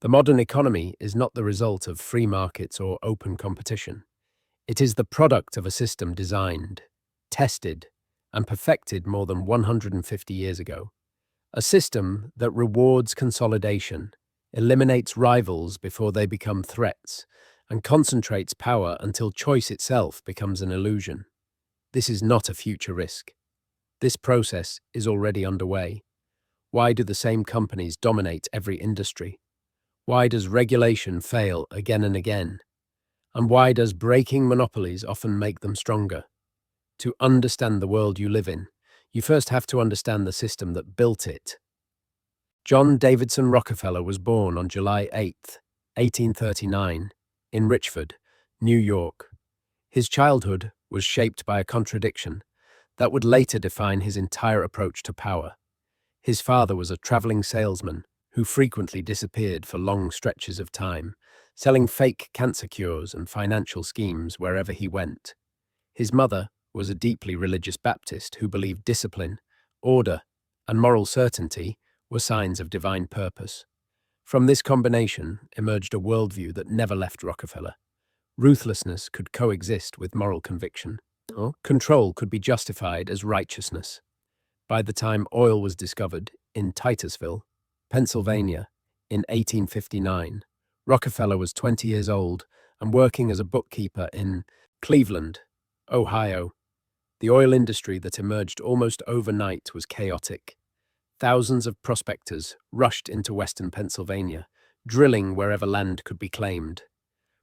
The modern economy is not the result of free markets or open competition. It is the product of a system designed, tested, and perfected more than 150 years ago. A system that rewards consolidation, eliminates rivals before they become threats, and concentrates power until choice itself becomes an illusion. This is not a future risk. This process is already underway. Why do the same companies dominate every industry? Why does regulation fail again and again? And why does breaking monopolies often make them stronger? To understand the world you live in, you first have to understand the system that built it. John Davidson Rockefeller was born on July 8, 1839, in Richford, New York. His childhood was shaped by a contradiction that would later define his entire approach to power. His father was a traveling salesman who frequently disappeared for long stretches of time, selling fake cancer cures and financial schemes wherever he went. His mother was a deeply religious Baptist who believed discipline, order, and moral certainty were signs of divine purpose. From this combination emerged a worldview that never left Rockefeller. Ruthlessness could coexist with moral conviction. Control could be justified as righteousness. By the time oil was discovered in Titusville, Pennsylvania, in 1859, Rockefeller was 20 years old and working as a bookkeeper in Cleveland, Ohio. The oil industry that emerged almost overnight was chaotic. Thousands of prospectors rushed into western Pennsylvania, drilling wherever land could be claimed.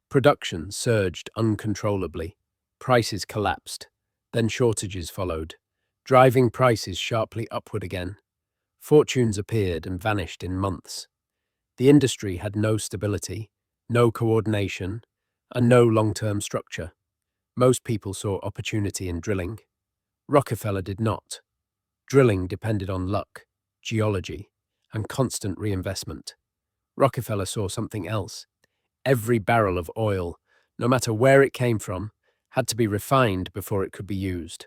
Production surged uncontrollably. Prices collapsed. Then shortages followed, driving prices sharply upward again. Fortunes appeared and vanished in months. The industry had no stability, no coordination, and no long-term structure. Most people saw opportunity in drilling. Rockefeller did not. Drilling depended on luck, geology, and constant reinvestment. Rockefeller saw something else. Every barrel of oil, no matter where it came from, had to be refined before it could be used.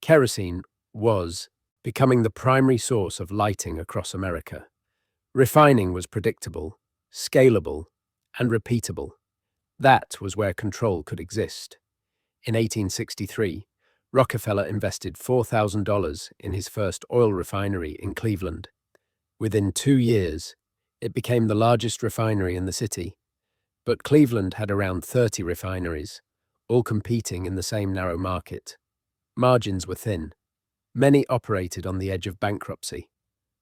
Kerosene was becoming the primary source of lighting across America. Refining was predictable, scalable, and repeatable. That was where control could exist. In 1863, Rockefeller invested $4,000 in his first oil refinery in Cleveland. Within 2 years, it became the largest refinery in the city. But Cleveland had around 30 refineries, all competing in the same narrow market. Margins were thin. Many operated on the edge of bankruptcy.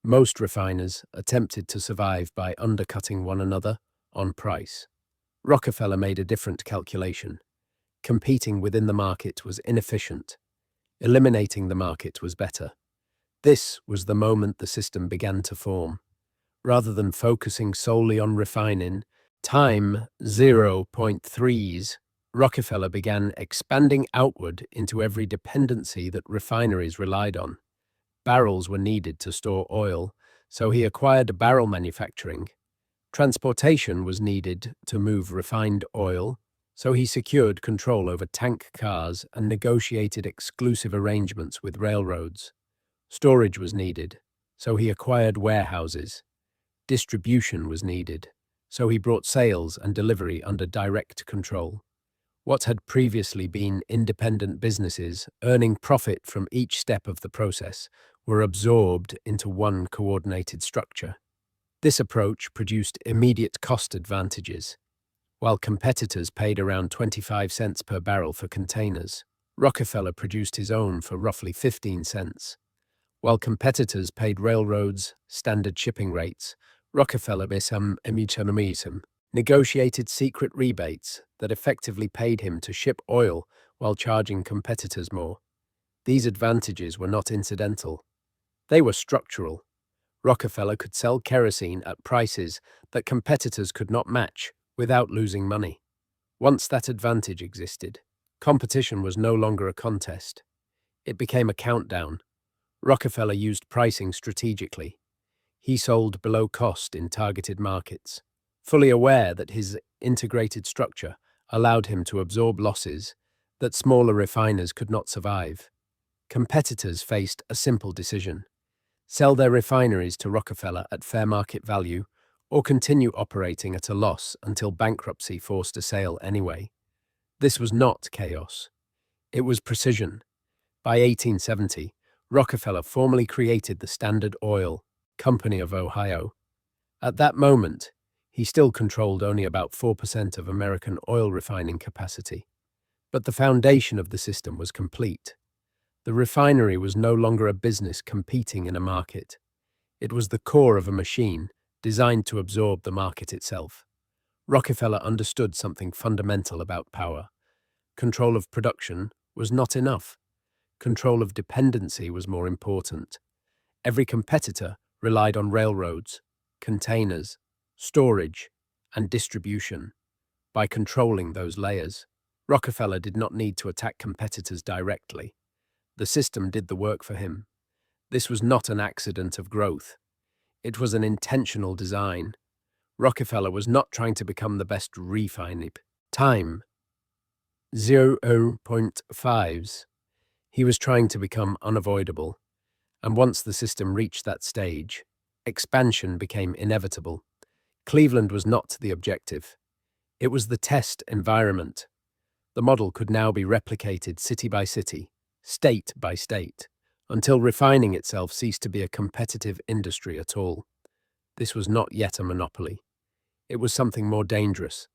Most refiners attempted to survive by undercutting one another on price. Rockefeller made a different calculation. Competing within the market was inefficient. Eliminating the market was better. This was the moment the system began to form. Rather than focusing solely on refining, time 0.3s, Rockefeller began expanding outward into every dependency that refineries relied on. Barrels were needed to store oil, so he acquired barrel manufacturing. Transportation was needed to move refined oil, so he secured control over tank cars and negotiated exclusive arrangements with railroads. Storage was needed, so he acquired warehouses. Distribution was needed, so he brought sales and delivery under direct control. What had previously been independent businesses earning profit from each step of the process were absorbed into one coordinated structure. This approach produced immediate cost advantages. While competitors paid around 25 cents per barrel for containers, Rockefeller produced his own for roughly 15 cents. While competitors paid railroads standard shipping rates, Rockefeller negotiated secret rebates that effectively paid him to ship oil while charging competitors more. These advantages were not incidental. They were structural. Rockefeller could sell kerosene at prices that competitors could not match without losing money. Once that advantage existed, competition was no longer a contest. It became a countdown. Rockefeller used pricing strategically. He sold below cost in targeted markets, fully aware that his integrated structure allowed him to absorb losses that smaller refiners could not survive. Competitors faced a simple decision: sell their refineries to Rockefeller at fair market value or continue operating at a loss until bankruptcy forced a sale anyway. This was not chaos. It was precision. By 1870, Rockefeller formally created the Standard Oil Company of Ohio. At that moment, he still controlled only about 4% of American oil refining capacity. But the foundation of the system was complete. The refinery was no longer a business competing in a market. It was the core of a machine designed to absorb the market itself. Rockefeller understood something fundamental about power. Control of production was not enough. Control of dependency was more important. Every competitor relied on railroads, containers, storage, and distribution. By controlling those layers, Rockefeller did not need to attack competitors directly. The system did the work for him. This was not an accident of growth. It was an intentional design. Rockefeller was not trying to become the best refiner. Time 0.5s. He was trying to become unavoidable. And once the system reached that stage, expansion became inevitable. Cleveland was not the objective. It was the test environment. The model could now be replicated city by city, state by state, until refining itself ceased to be a competitive industry at all. This was not yet a monopoly. It was something more dangerous,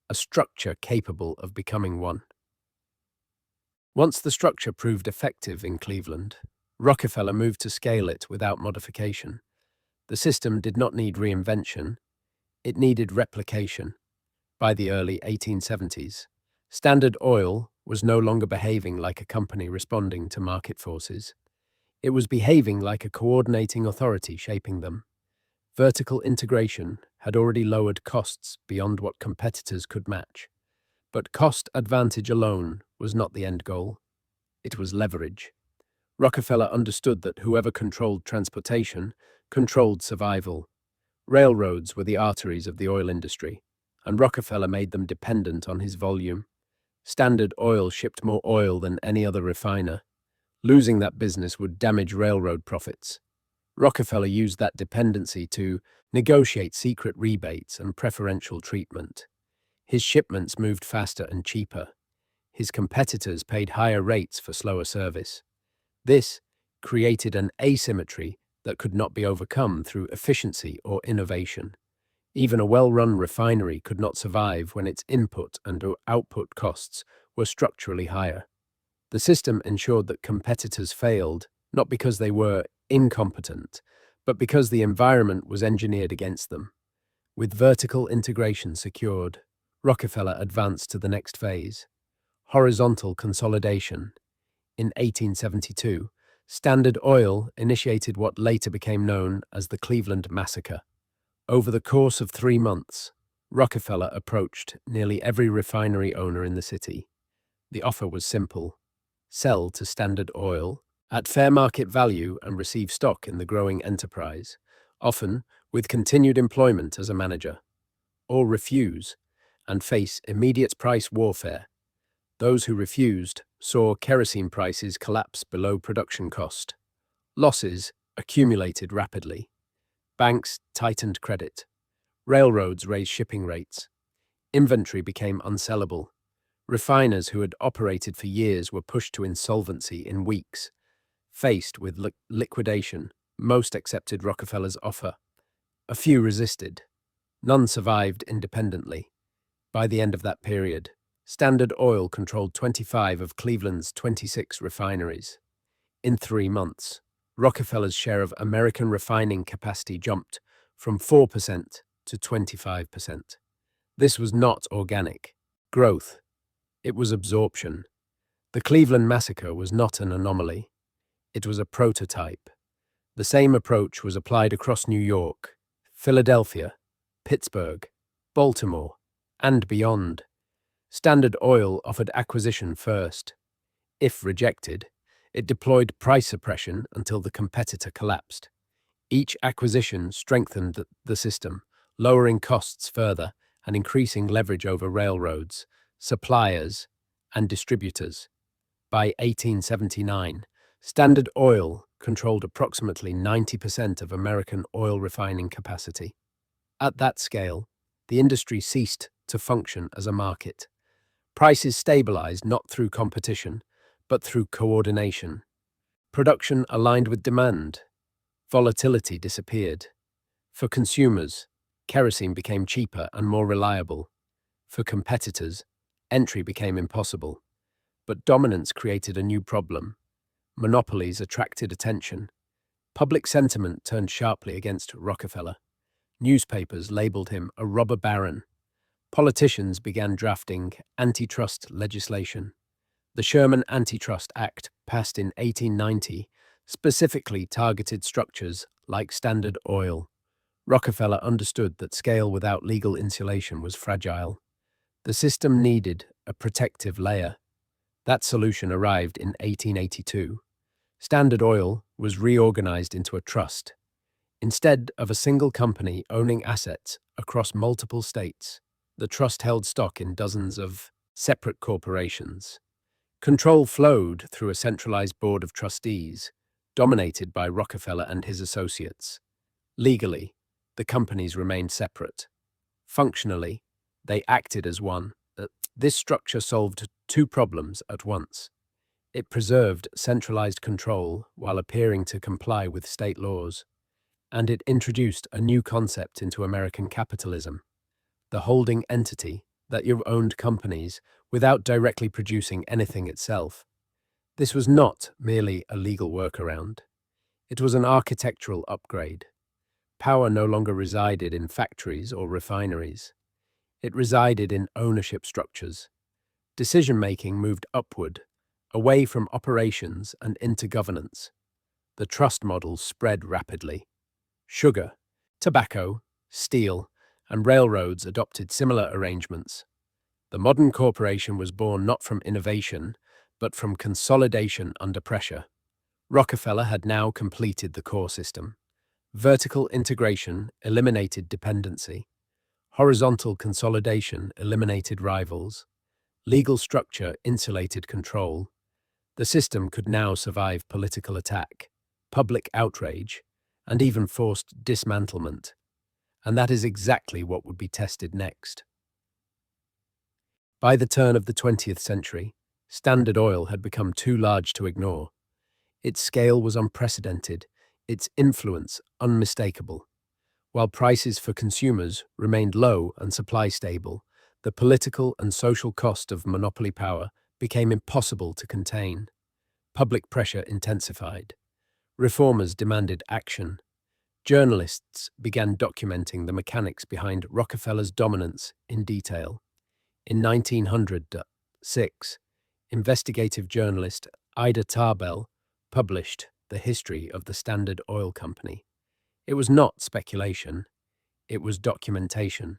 a structure capable of becoming one. Once the structure proved effective in Cleveland, Rockefeller moved to scale it without modification. The system did not need reinvention, it needed replication. By the early 1870s, Standard Oil was no longer behaving like a company responding to market forces. It was behaving like a coordinating authority shaping them. Vertical integration had already lowered costs beyond what competitors could match. But cost advantage alone was not the end goal. It was leverage. Rockefeller understood that whoever controlled transportation controlled survival. Railroads were the arteries of the oil industry, and Rockefeller made them dependent on his volume. Standard Oil shipped more oil than any other refiner. Losing that business would damage railroad profits. Rockefeller used that dependency to negotiate secret rebates and preferential treatment. His shipments moved faster and cheaper. His competitors paid higher rates for slower service. This created an asymmetry that could not be overcome through efficiency or innovation. Even a well-run refinery could not survive when its input and output costs were structurally higher. The system ensured that competitors failed, not because they were incompetent, but because the environment was engineered against them. With vertical integration secured, Rockefeller advanced to the next phase, horizontal consolidation. In 1872, Standard Oil initiated what later became known as the Cleveland Massacre. Over the course of 3 months, Rockefeller approached nearly every refinery owner in the city. The offer was simple: sell to Standard Oil at fair market value and receive stock in the growing enterprise, often with continued employment as a manager, or refuse and face immediate price warfare. Those who refused saw kerosene prices collapse below production cost. Losses accumulated rapidly. Banks tightened credit. Railroads raised shipping rates. Inventory became unsellable. Refiners who had operated for years were pushed to insolvency in weeks. Faced with liquidation, most accepted Rockefeller's offer. A few resisted. None survived independently. By the end of that period, Standard Oil controlled 25 of Cleveland's 26 refineries. In 3 months, Rockefeller's share of American refining capacity jumped from 4% to 25%. This was not organic growth. It was absorption. The Cleveland Massacre was not an anomaly. It was a prototype. The same approach was applied across New York, Philadelphia, Pittsburgh, Baltimore, and beyond. Standard Oil offered acquisition first. If rejected, it deployed price suppression until the competitor collapsed. Each acquisition strengthened the system, lowering costs further and increasing leverage over railroads, suppliers, and distributors. By 1879, Standard Oil controlled approximately 90% of American oil refining capacity. At that scale, the industry ceased to function as a market. Prices stabilized not through competition, but through coordination. Production aligned with demand. Volatility disappeared. For consumers, kerosene became cheaper and more reliable. For competitors, entry became impossible. But dominance created a new problem. Monopolies attracted attention. Public sentiment turned sharply against Rockefeller. Newspapers labeled him a robber baron. Politicians began drafting antitrust legislation. The Sherman Antitrust Act, passed in 1890, specifically targeted structures like Standard Oil. Rockefeller understood that scale without legal insulation was fragile. The system needed a protective layer. That solution arrived in 1882. Standard Oil was reorganized into a trust. Instead of a single company owning assets across multiple states, the trust held stock in dozens of separate corporations. Control flowed through a centralized board of trustees, dominated by Rockefeller and his associates. Legally, the companies remained separate. Functionally, they acted as one. This structure solved two problems at once. It preserved centralized control while appearing to comply with state laws, and it introduced a new concept into American capitalism: the holding entity that you owned companies without directly producing anything itself. This was not merely a legal workaround. It was an architectural upgrade. Power no longer resided in factories or refineries. It resided in ownership structures. Decision-making moved upward, away from operations and into governance. The trust model spread rapidly. Sugar, tobacco, steel, and railroads adopted similar arrangements. The modern corporation was born not from innovation, but from consolidation under pressure. Rockefeller had now completed the core system. Vertical integration eliminated dependency. Horizontal consolidation eliminated rivals. Legal structure insulated control. The system could now survive political attack, public outrage, and even forced dismantlement. And that is exactly what would be tested next. By the turn of the 20th century, Standard Oil had become too large to ignore. Its scale was unprecedented, its influence unmistakable. While prices for consumers remained low and supply stable, the political and social cost of monopoly power became impossible to contain. Public pressure intensified. Reformers demanded action. Journalists began documenting the mechanics behind Rockefeller's dominance in detail. In 1906, investigative journalist Ida Tarbell published The History of the Standard Oil Company. It was not speculation, it was documentation.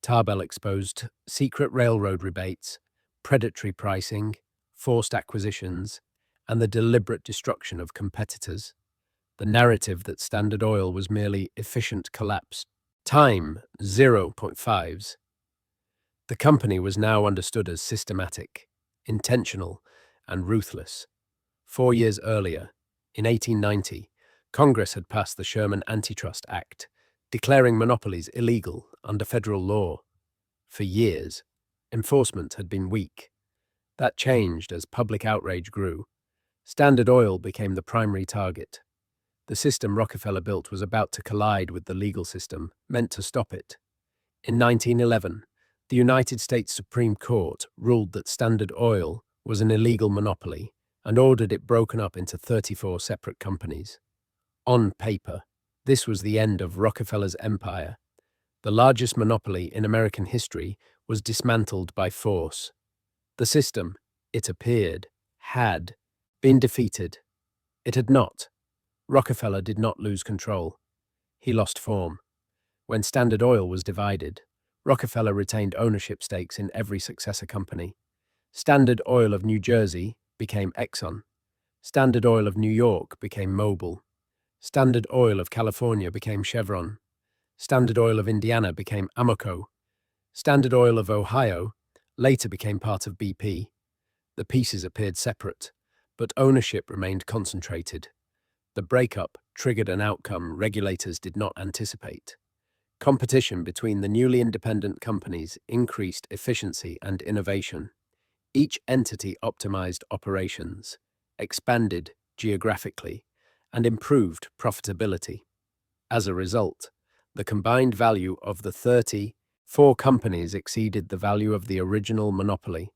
Tarbell exposed secret railroad rebates, predatory pricing, forced acquisitions, and the deliberate destruction of competitors. The narrative that Standard Oil was merely efficient collapse. Time 0.5s. The company was now understood as systematic, intentional, and ruthless. 4 years earlier, in 1890, Congress had passed the Sherman Antitrust Act, declaring monopolies illegal under federal law. For years, enforcement had been weak. That changed as public outrage grew. Standard Oil became the primary target. The system Rockefeller built was about to collide with the legal system, meant to stop it. In 1911, the United States Supreme Court ruled that Standard Oil was an illegal monopoly and ordered it broken up into 34 separate companies. On paper, this was the end of Rockefeller's empire. The largest monopoly in American history was dismantled by force. The system, it appeared, had been defeated. It had not. Rockefeller did not lose control. He lost form. When Standard Oil was divided, Rockefeller retained ownership stakes in every successor company. Standard Oil of New Jersey became Exxon. Standard Oil of New York became Mobil. Standard Oil of California became Chevron. Standard Oil of Indiana became Amoco. Standard Oil of Ohio later became part of BP. The pieces appeared separate, but ownership remained concentrated. The breakup triggered an outcome regulators did not anticipate. Competition between the newly independent companies increased efficiency and innovation. Each entity optimized operations, expanded geographically, and improved profitability. As a result, the combined value of the 34 companies exceeded the value of the original monopoly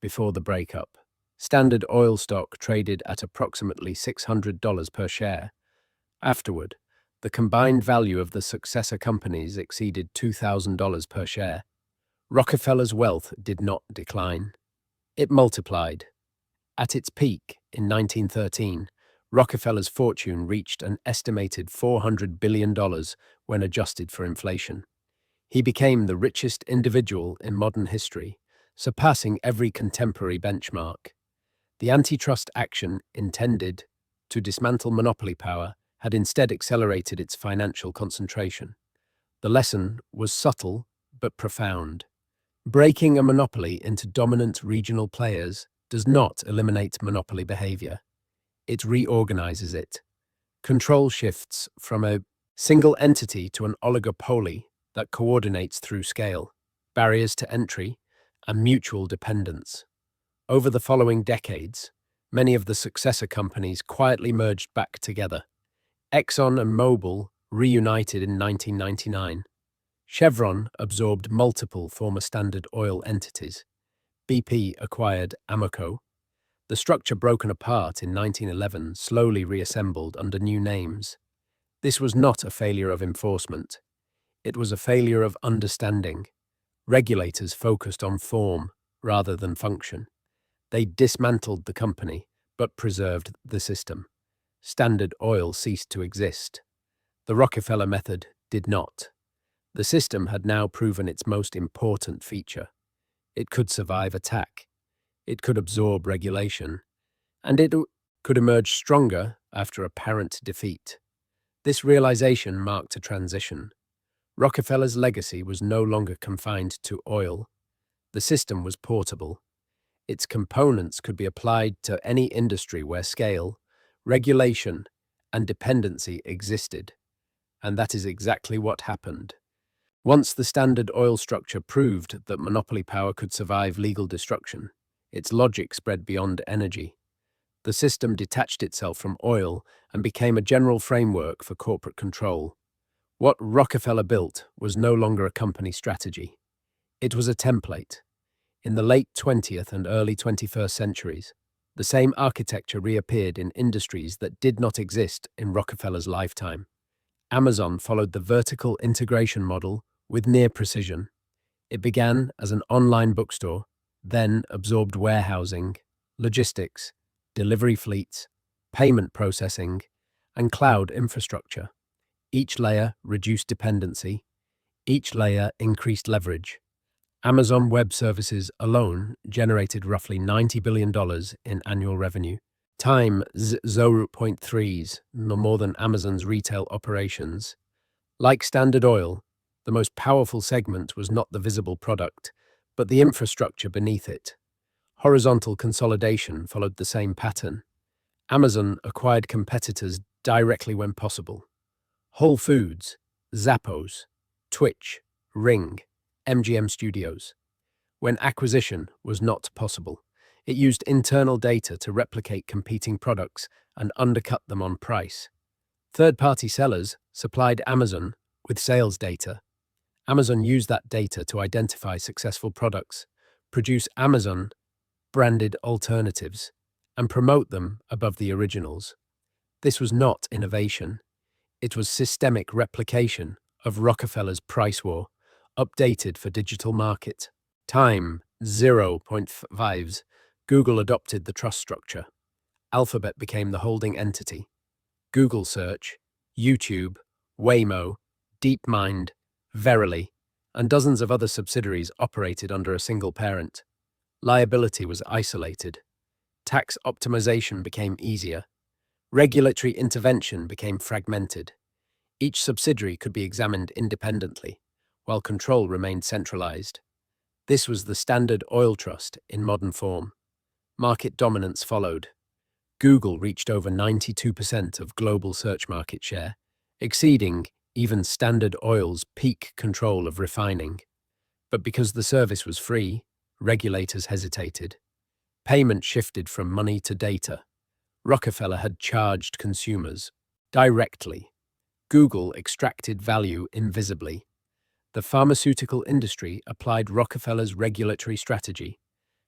before the breakup. Standard Oil stock traded at approximately $600 per share. Afterward, the combined value of the successor companies exceeded $2,000 per share. Rockefeller's wealth did not decline. It multiplied. At its peak in 1913, Rockefeller's fortune reached an estimated $400 billion when adjusted for inflation. He became the richest individual in modern history, surpassing every contemporary benchmark. The antitrust action intended to dismantle monopoly power had instead accelerated its financial concentration. The lesson was subtle but profound. Breaking a monopoly into dominant regional players does not eliminate monopoly behavior. It reorganizes it. Control shifts from a single entity to an oligopoly that coordinates through scale, barriers to entry, and mutual dependence. Over the following decades, many of the successor companies quietly merged back together. Exxon and Mobil reunited in 1999. Chevron absorbed multiple former Standard Oil entities. BP acquired Amoco. The structure broken apart in 1911 slowly reassembled under new names. This was not a failure of enforcement. It was a failure of understanding. Regulators focused on form rather than function. They dismantled the company, but preserved the system. Standard Oil ceased to exist. The Rockefeller method did not. The system had now proven its most important feature. It could survive attack. It could absorb regulation. And it could emerge stronger after apparent defeat. This realization marked a transition. Rockefeller's legacy was no longer confined to oil. The system was portable. Its components could be applied to any industry where scale, regulation, and dependency existed. And that is exactly what happened. Once the Standard Oil structure proved that monopoly power could survive legal destruction, its logic spread beyond energy. The system detached itself from oil and became a general framework for corporate control. What Rockefeller built was no longer a company strategy. It was a template. In the late 20th and early 21st centuries, the same architecture reappeared in industries that did not exist in Rockefeller's lifetime. Amazon followed the vertical integration model with near precision. It began as an online bookstore, then absorbed warehousing, logistics, delivery fleets, payment processing, and cloud infrastructure. Each layer reduced dependency. Each layer increased leverage. Amazon Web Services alone generated roughly $90 billion in annual revenue. Time 0.3s, no more than Amazon's retail operations. Like Standard Oil, the most powerful segment was not the visible product, but the infrastructure beneath it. Horizontal consolidation followed the same pattern. Amazon acquired competitors directly when possible. Whole Foods, Zappos, Twitch, Ring, MGM Studios. When acquisition was not possible, it used internal data to replicate competing products and undercut them on price. Third-party sellers supplied Amazon with sales data. Amazon used that data to identify successful products, produce Amazon-branded alternatives, and promote them above the originals. This was not innovation. It was systemic replication of Rockefeller's price war, updated for digital market. Time 0.5s. Google adopted the trust structure. Alphabet became the holding entity. Google Search, YouTube, Waymo, DeepMind, Verily, and dozens of other subsidiaries operated under a single parent. Liability was isolated. Tax optimization became easier. Regulatory intervention became fragmented. Each subsidiary could be examined independently, while control remained centralized. This was the Standard Oil Trust in modern form. Market dominance followed. Google reached over 92% of global search market share, exceeding even Standard Oil's peak control of refining. But because the service was free, regulators hesitated. Payment shifted from money to data. Rockefeller had charged consumers directly. Google extracted value invisibly. The pharmaceutical industry applied Rockefeller's regulatory strategy.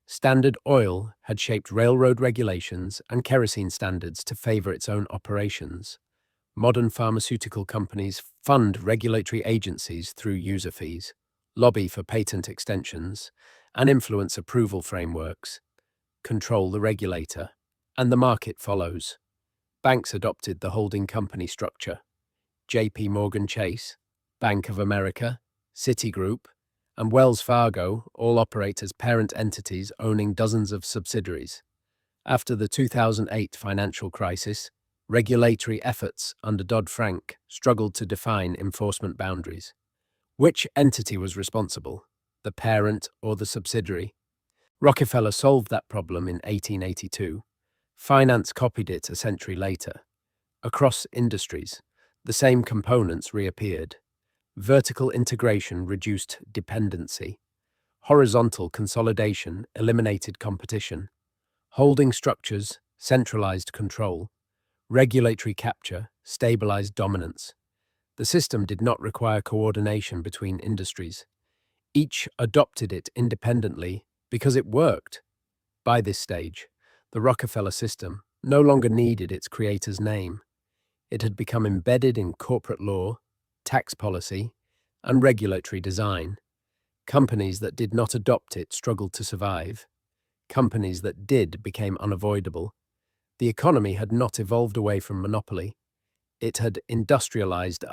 Standard Oil had shaped railroad regulations and kerosene standards to favor its own operations. Modern pharmaceutical companies fund regulatory agencies through user fees, lobby for patent extensions, and influence approval frameworks. Control the regulator, and the market follows. Banks adopted the holding company structure. J.P. Morgan Chase, Bank of America, Citigroup, and Wells Fargo all operate as parent entities owning dozens of subsidiaries. After the 2008 financial crisis, regulatory efforts under Dodd-Frank struggled to define enforcement boundaries. Which entity was responsible, the parent or the subsidiary? Rockefeller solved that problem in 1882. Finance copied it a century later. Across industries, the same components reappeared. Vertical integration reduced dependency. Horizontal consolidation eliminated competition. Holding structures centralized control. Regulatory capture stabilized dominance. The system did not require coordination between industries. Each adopted it independently because it worked. By this stage, the Rockefeller system no longer needed its creator's name. It had become embedded in corporate law, tax policy, and regulatory design. Companies that did not adopt it struggled to survive. Companies that did became unavoidable. The economy had not evolved away from monopoly. It had industrialized.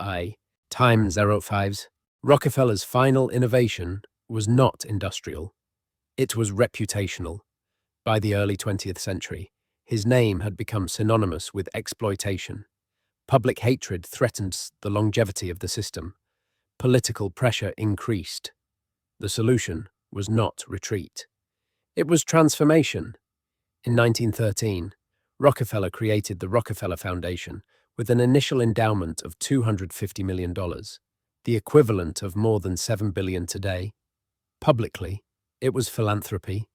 Time 05s. Rockefeller's final innovation was not industrial. It was reputational. By the early 20th century, his name had become synonymous with exploitation. Public hatred threatened the longevity of the system. Political pressure increased. The solution was not retreat. It was transformation. In 1913, Rockefeller created the Rockefeller Foundation with an initial endowment of $250 million, the equivalent of more than $7 billion today. Publicly, it was philanthropy.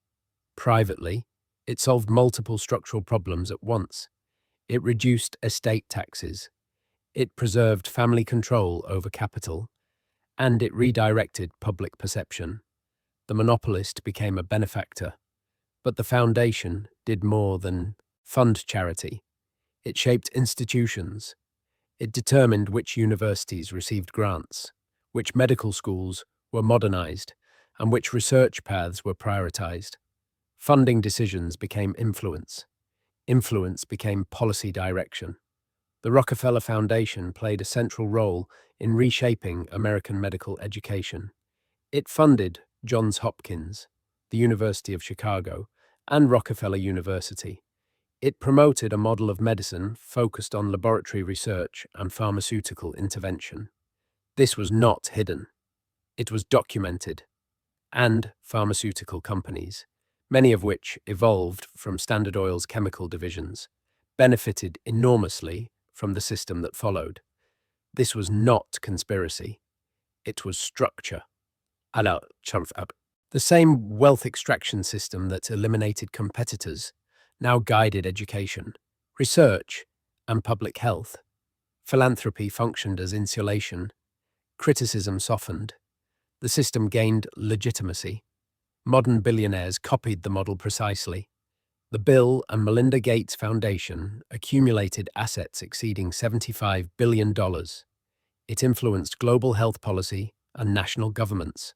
Privately, it solved multiple structural problems at once. It reduced estate taxes. It preserved family control over capital. And it redirected public perception. The monopolist became a benefactor. But the foundation did more than fund charity. It shaped institutions. It determined which universities received grants, which medical schools were modernized, and which research paths were prioritized. Funding decisions became influence. Influence became policy direction. The Rockefeller Foundation played a central role in reshaping American medical education. It funded Johns Hopkins, the University of Chicago, and Rockefeller University. It promoted a model of medicine focused on laboratory research and pharmaceutical intervention. This was not hidden. It was documented. And pharmaceutical companies, many of which evolved from Standard Oil's chemical divisions, benefited enormously from the system that followed. This was not conspiracy. It was structure. The same wealth extraction system that eliminated competitors now guided education, research, and public health. Philanthropy functioned as insulation. Criticism softened. The system gained legitimacy. Modern billionaires copied the model precisely. The Bill and Melinda Gates Foundation accumulated assets exceeding $75 billion. It influenced global health policy and national governments.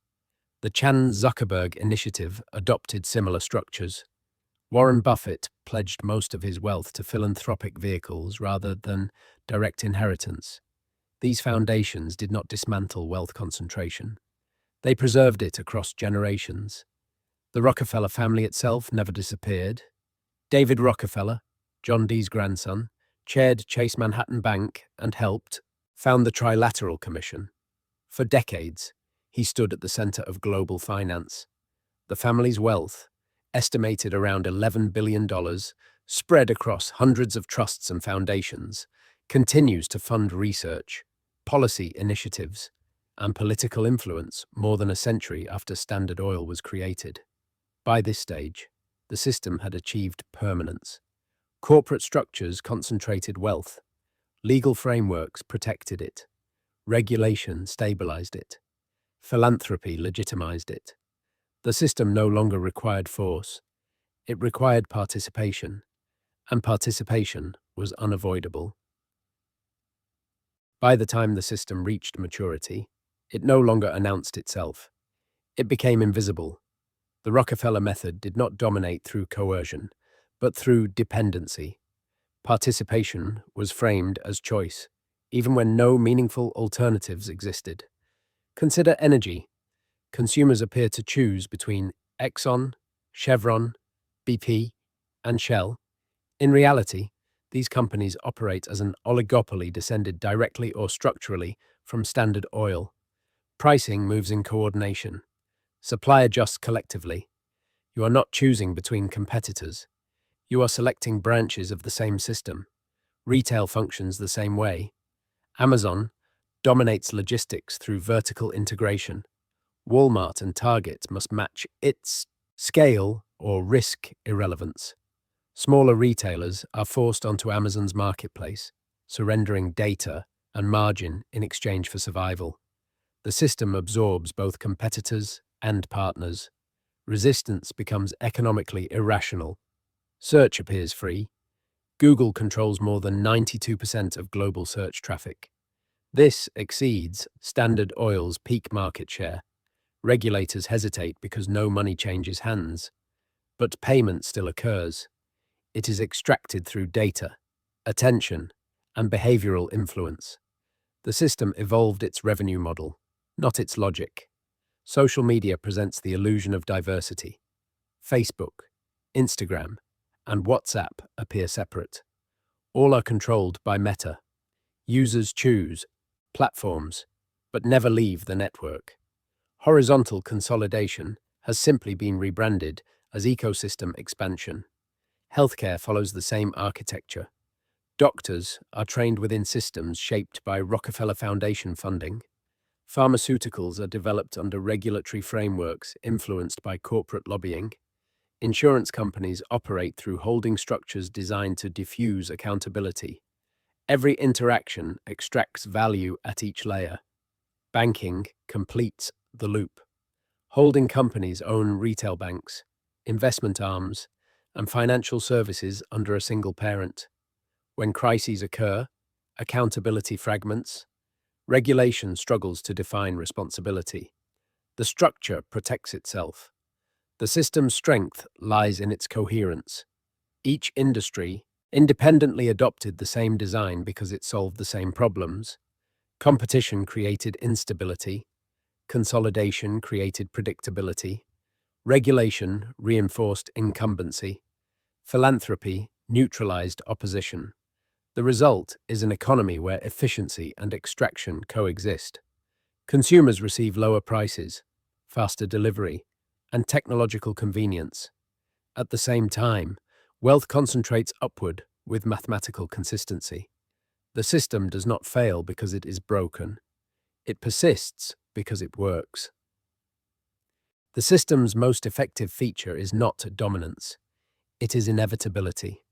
The Chan Zuckerberg Initiative adopted similar structures. Warren Buffett pledged most of his wealth to philanthropic vehicles rather than direct inheritance. These foundations did not dismantle wealth concentration. They preserved it across generations. The Rockefeller family itself never disappeared. David Rockefeller, John D's grandson, chaired Chase Manhattan Bank and helped found the Trilateral Commission. For decades, he stood at the center of global finance. The family's wealth, estimated around $11 billion, spread across hundreds of trusts and foundations, continues to fund research, policy initiatives, and political influence more than a century after Standard Oil was created. By this stage, the system had achieved permanence. Corporate structures concentrated wealth, legal frameworks protected it, regulation stabilized it, philanthropy legitimized it. The system no longer required force, it required participation, and participation was unavoidable. By the time the system reached maturity, it no longer announced itself. It became invisible. The Rockefeller method did not dominate through coercion, but through dependency. Participation was framed as choice, even when no meaningful alternatives existed. Consider energy. Consumers appear to choose between Exxon, Chevron, BP, and Shell. In reality, these companies operate as an oligopoly descended directly or structurally from Standard Oil. Pricing moves in coordination. Supply adjusts collectively. You are not choosing between competitors. You are selecting branches of the same system. Retail functions the same way. Amazon dominates logistics through vertical integration. Walmart and Target must match its scale or risk irrelevance. Smaller retailers are forced onto Amazon's marketplace, surrendering data and margin in exchange for survival. The system absorbs both competitors and partners. Resistance becomes economically irrational. Search appears free. Google controls more than 92% of global search traffic. This exceeds Standard Oil's peak market share. Regulators hesitate because no money changes hands. But payment still occurs. It is extracted through data, attention, and behavioral influence. The system evolved its revenue model, not its logic. Social media presents the illusion of diversity. Facebook, Instagram, and WhatsApp appear separate. All are controlled by Meta. Users choose platforms, but never leave the network. Horizontal consolidation has simply been rebranded as ecosystem expansion. Healthcare follows the same architecture. Doctors are trained within systems shaped by Rockefeller Foundation funding. Pharmaceuticals are developed under regulatory frameworks influenced by corporate lobbying. Insurance companies operate through holding structures designed to diffuse accountability. Every interaction extracts value at each layer. Banking completes the loop. Holding companies own retail banks, investment arms, and financial services under a single parent. When crises occur, accountability fragments. Regulation struggles to define responsibility. The structure protects itself. The system's strength lies in its coherence. Each industry independently adopted the same design because it solved the same problems. Competition created instability. Consolidation created predictability. Regulation reinforced incumbency. Philanthropy neutralized opposition. The result is an economy where efficiency and extraction coexist. Consumers receive lower prices, faster delivery, and technological convenience. At the same time, wealth concentrates upward with mathematical consistency. The system does not fail because it is broken. It persists because it works. The system's most effective feature is not dominance. It is inevitability.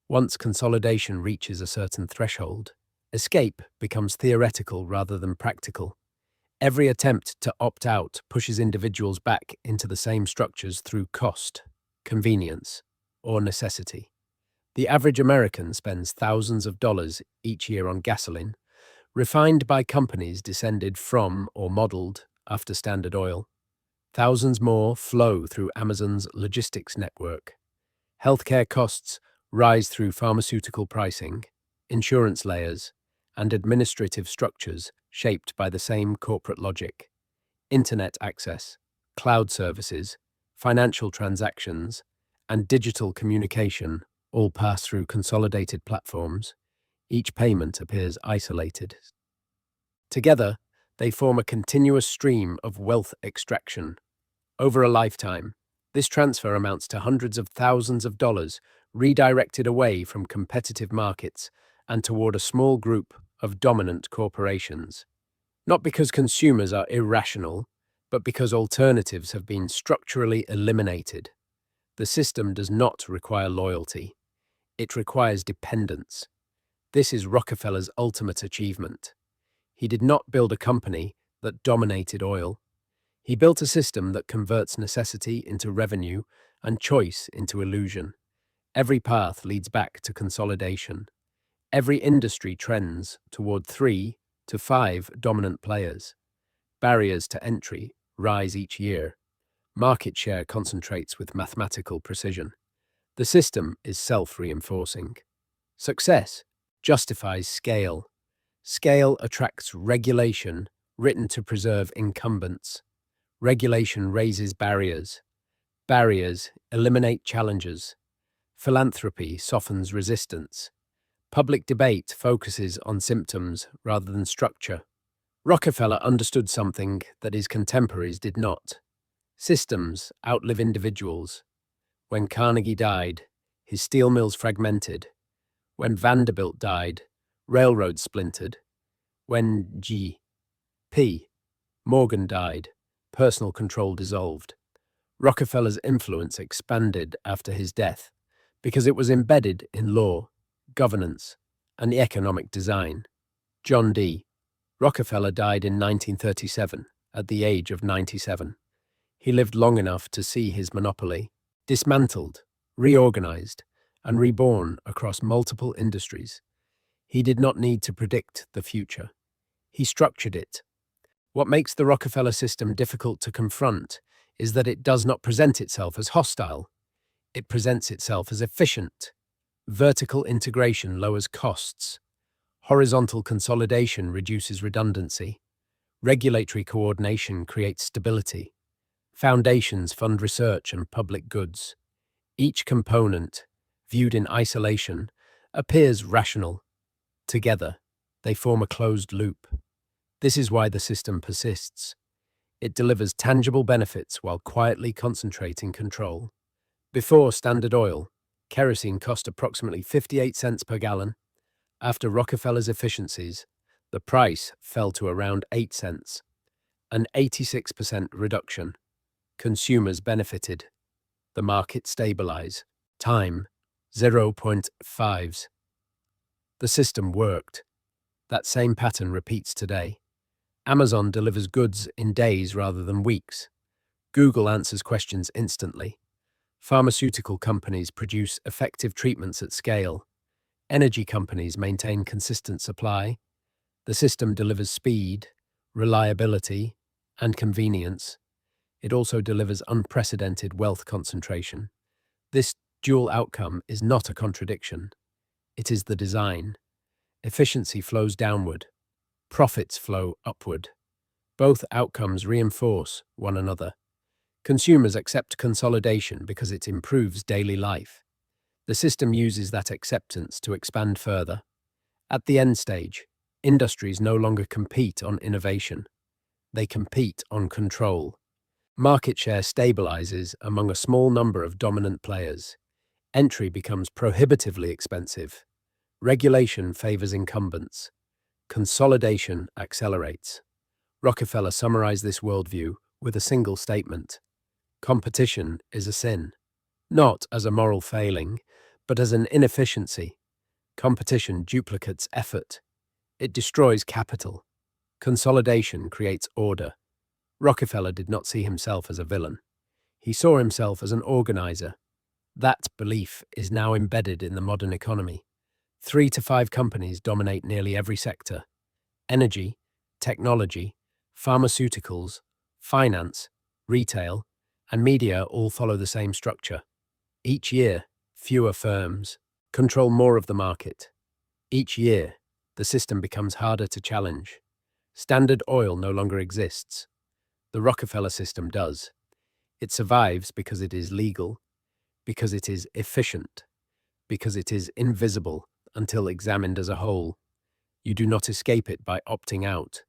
Once consolidation reaches a certain threshold, escape becomes theoretical rather than practical. Every attempt to opt out pushes individuals back into the same structures through cost, convenience, or necessity. The average American spends thousands of dollars each year on gasoline, refined by companies descended from or modeled after Standard Oil. Thousands more flow through Amazon's logistics network. Healthcare costs rise through pharmaceutical pricing, insurance layers, and administrative structures shaped by the same corporate logic. Internet access, cloud services, financial transactions, and digital communication all pass through consolidated platforms. Each payment appears isolated. Together, they form a continuous stream of wealth extraction. Over a lifetime, this transfer amounts to hundreds of thousands of dollars redirected away from competitive markets and toward a small group of dominant corporations. Not because consumers are irrational, but because alternatives have been structurally eliminated. The system does not require loyalty. It requires dependence. This is Rockefeller's ultimate achievement. He did not build a company that dominated oil. He built a system that converts necessity into revenue and choice into illusion. Every path leads back to consolidation. Every industry trends toward 3 to 5 dominant players. Barriers to entry rise each year. Market share concentrates with mathematical precision. The system is self-reinforcing. Success justifies scale. Scale attracts regulation written to preserve incumbents. Regulation raises barriers. Barriers eliminate challenges. Philanthropy softens resistance. Public debate focuses on symptoms rather than structure. Rockefeller understood something that his contemporaries did not. Systems outlive individuals. When Carnegie died, his steel mills fragmented. When Vanderbilt died, railroads splintered. When G.P. Morgan died, personal control dissolved. Rockefeller's influence expanded after his death because it was embedded in law, governance, and economic design. John D. Rockefeller died in 1937 at the age of 97. He lived long enough to see his monopoly dismantled, reorganized, and reborn across multiple industries. He did not need to predict the future. He structured it. What makes the Rockefeller system difficult to confront is that it does not present itself as hostile. It presents itself as efficient. Vertical integration lowers costs. Horizontal consolidation reduces redundancy. Regulatory coordination creates stability. Foundations fund research and public goods. Each component, viewed in isolation, appears rational. Together, they form a closed loop. This is why the system persists. It delivers tangible benefits while quietly concentrating control. Before Standard Oil, kerosene cost approximately 58 cents per gallon. After Rockefeller's efficiencies, the price fell to around 8 cents, an 86% reduction. Consumers benefited. The market stabilized. Time, 0.5s. The system worked. That same pattern repeats today. Amazon delivers goods in days rather than weeks. Google answers questions instantly. Pharmaceutical companies produce effective treatments at scale. Energy companies maintain consistent supply. The system delivers speed, reliability, and convenience. It also delivers unprecedented wealth concentration. This dual outcome is not a contradiction. It is the design. Efficiency flows downward. Profits flow upward. Both outcomes reinforce one another. Consumers accept consolidation because it improves daily life. The system uses that acceptance to expand further. At the end stage, industries no longer compete on innovation. They compete on control. Market share stabilizes among a small number of dominant players. Entry becomes prohibitively expensive. Regulation favors incumbents. Consolidation accelerates. Rockefeller summarized this worldview with a single statement. Competition is a sin, not as a moral failing, but as an inefficiency. Competition duplicates effort. It destroys capital. Consolidation creates order. Rockefeller did not see himself as a villain. He saw himself as an organizer. That belief is now embedded in the modern economy. 3 to 5 companies dominate nearly every sector. Energy, technology, pharmaceuticals, finance, retail, and media all follow the same structure. Each year, fewer firms control more of the market. Each year, the system becomes harder to challenge. Standard Oil no longer exists. The Rockefeller system does. It survives because it is legal, because it is efficient, because it is invisible until examined as a whole. You do not escape it by opting out.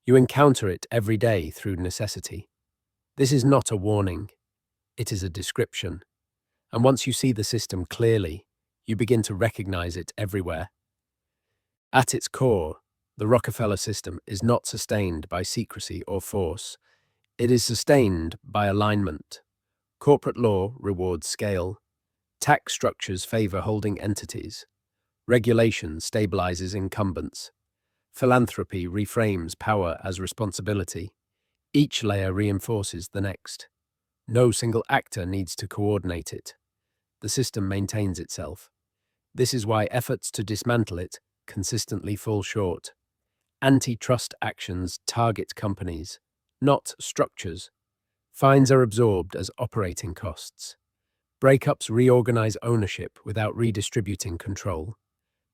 You encounter it every day through necessity. This is not a warning. It is a description. And once you see the system clearly, you begin to recognize it everywhere. At its core, The Rockefeller system is not sustained by secrecy or force. It is sustained by alignment. Corporate law rewards scale. Tax structures favor holding entities. Regulation stabilizes incumbents. Philanthropy reframes power as responsibility. Each layer reinforces the next. No single actor needs to coordinate it. The system maintains itself. This is why efforts to dismantle it consistently fall short. Antitrust actions target companies, not structures. Fines are absorbed as operating costs. Breakups reorganize ownership without redistributing control.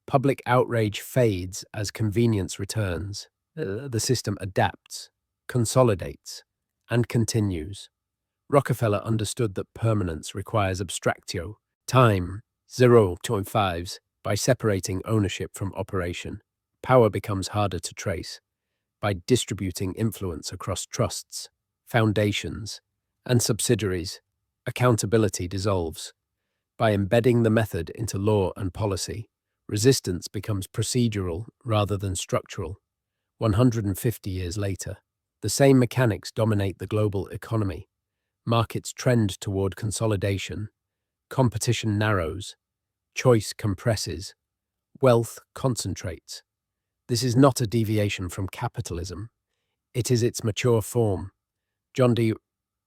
Public outrage fades as convenience returns. The system adapts, consolidates, and continues. Rockefeller understood that permanence requires abstractio, time, 0.5s. By separating ownership from operation, power becomes harder to trace. By distributing influence across trusts, foundations, and subsidiaries, accountability dissolves. By embedding the method into law and policy, resistance becomes procedural rather than structural. 150 years later, the same mechanics dominate the global economy. Markets trend toward consolidation. Competition narrows. Choice compresses. Wealth concentrates. This is not a deviation from capitalism. It is its mature form. John D.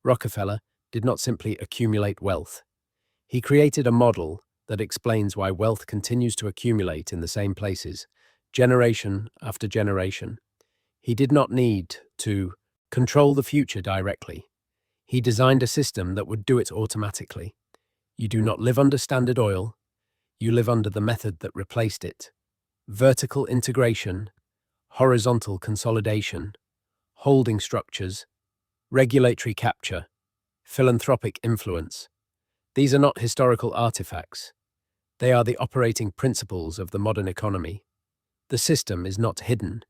Rockefeller did not simply accumulate wealth. He created a model that explains why wealth continues to accumulate in the same places, generation after generation. He did not need to control the future directly. He designed a system that would do it automatically. You do not live under Standard Oil. You live under the method that replaced it. Vertical integration, horizontal consolidation, holding structures, regulatory capture, philanthropic influence. These are not historical artifacts. They are the operating principles of the modern economy. The system is not hidden.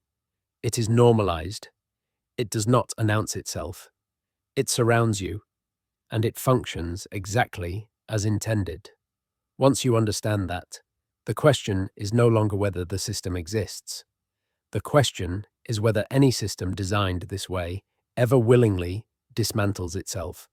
It is normalized. It does not announce itself. It surrounds you, and it functions exactly as intended. Once you understand that, the question is no longer whether the system exists. The question is whether any system designed this way ever willingly dismantles itself.